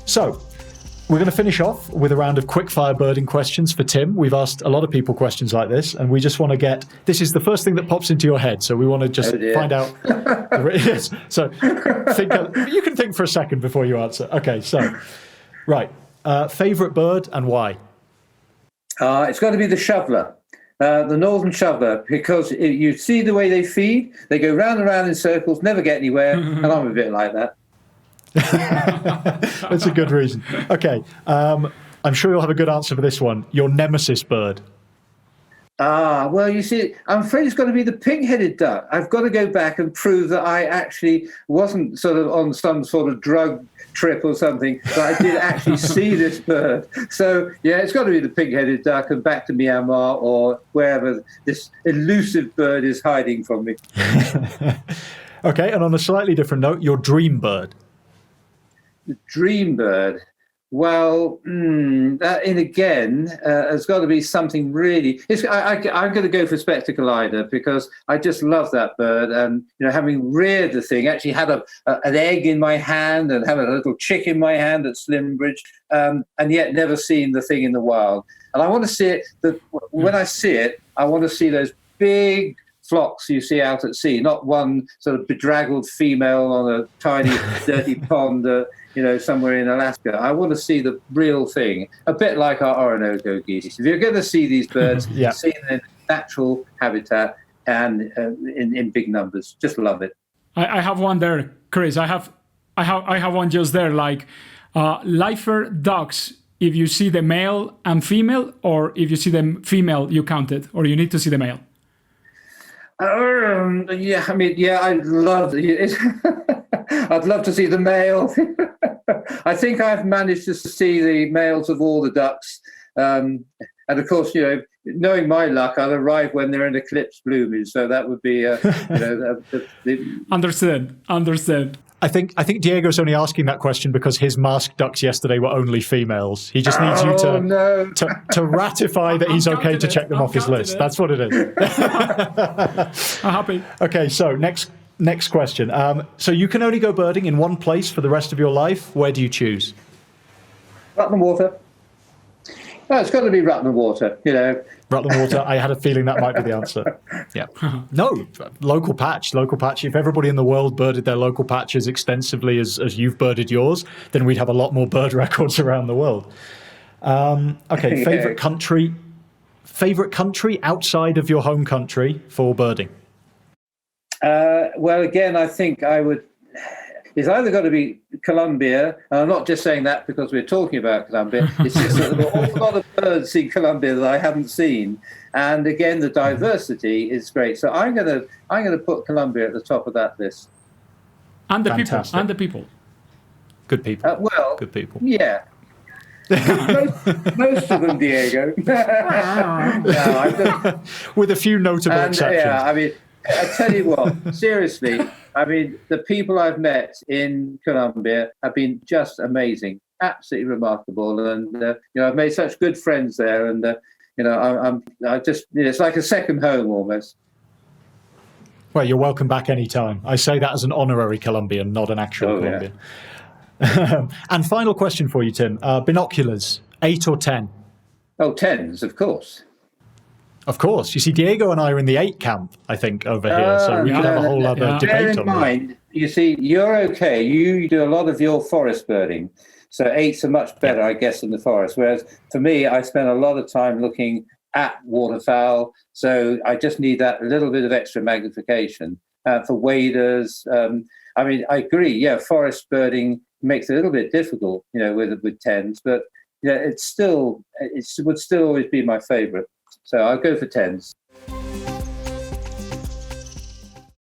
So, we're going to finish off with a round of quickfire birding questions for Tim. We've asked a lot of people questions like this, and we just want to get... This is the first thing that pops into your head, so we want to just find out... Yes, so you can think for a second before you answer. Okay, so, right. Favourite bird and why? It's got to be the shoveler. The northern shoveler, because you see the way they feed, they go round and round in circles, never get anywhere, and I'm a bit like that. That's a good reason. Okay, I'm sure you'll have a good answer for this one. Your nemesis bird. Well, you see, I'm afraid it's got to be the pink-headed duck. I've got to go back and prove that I actually wasn't sort of on some sort of drug trip or something, but I did actually see this bird. So, yeah, it's got to be the pink-headed duck and back to Myanmar or wherever this elusive bird is hiding from me. Okay, and on a slightly different note, your dream bird. The dream bird. Well, that again has got to be something really. I'm going to go for spectacle eider because I just love that bird, and having reared the thing, actually had an egg in my hand and having a little chick in my hand at Slimbridge, and yet never seen the thing in the wild. And I want to see it. When I see it, I want to see those big flocks you see out at sea, not one sort of bedraggled female on a tiny, dirty pond. Somewhere in Alaska. I want to see the real thing, a bit like our Orinoco geese. If you're going to see these birds, see them in natural habitat and in big numbers. Just love it. I have one there, Chris. I have one just there, like lifer ducks. If you see the male and female, or if you see the female, you count it, or you need to see the male. I'd love it. I'd love to see the male. I think I've managed to see the males of all the ducks. And of course, knowing my luck, I'll arrive when they're in eclipse blooming. So that would be, Understood. I think Diego's only asking that question because his masked ducks yesterday were only females. He just needs you to ratify that he's okay to check them off his list. That's what it is. I'm happy. Okay, so next question. So you can only go birding in one place for the rest of your life. Where do you choose? Rutland Water. Oh, it's got to be Rutland Water, Rutland Water. I had a feeling that might be the answer. Yeah. No, local patch. If everybody in the world birded their local patches extensively as you've birded yours, then we'd have a lot more bird records around the world. Okay, favorite country outside of your home country for birding? Well, again, I think I would. It's either got to be Colombia, and I'm not just saying that because we're talking about Colombia. It's just that there are an awful lot of birds in Colombia that I haven't seen, and again, the diversity is great. So I'm going to put Colombia at the top of that list. And the people. Good people. Good people. Yeah. most of them, Diego. No, with a few notable exceptions. Yeah, I tell you what, seriously, the people I've met in Colombia have been just amazing, absolutely remarkable. And, I've made such good friends there. And, it's like a second home almost. Well, you're welcome back anytime. I say that as an honorary Colombian, not an actual Colombian. Yeah. And final question for you, Tim. Binoculars, 8 or 10? Oh, 10s, of course. Of course. You see, Diego and I are in the 8 camp, I think, over here. So we could have a whole other debate Bear in on mind, that. You see, you're okay. You do a lot of your forest birding. So 8s are much better, I guess, in the forest. Whereas for me, I spend a lot of time looking at waterfowl. So I just need that little bit of extra magnification. For waders, I agree. Yeah, forest birding makes it a little bit difficult, with 10s. But it would still always be my favorite. So I'll go for 10s.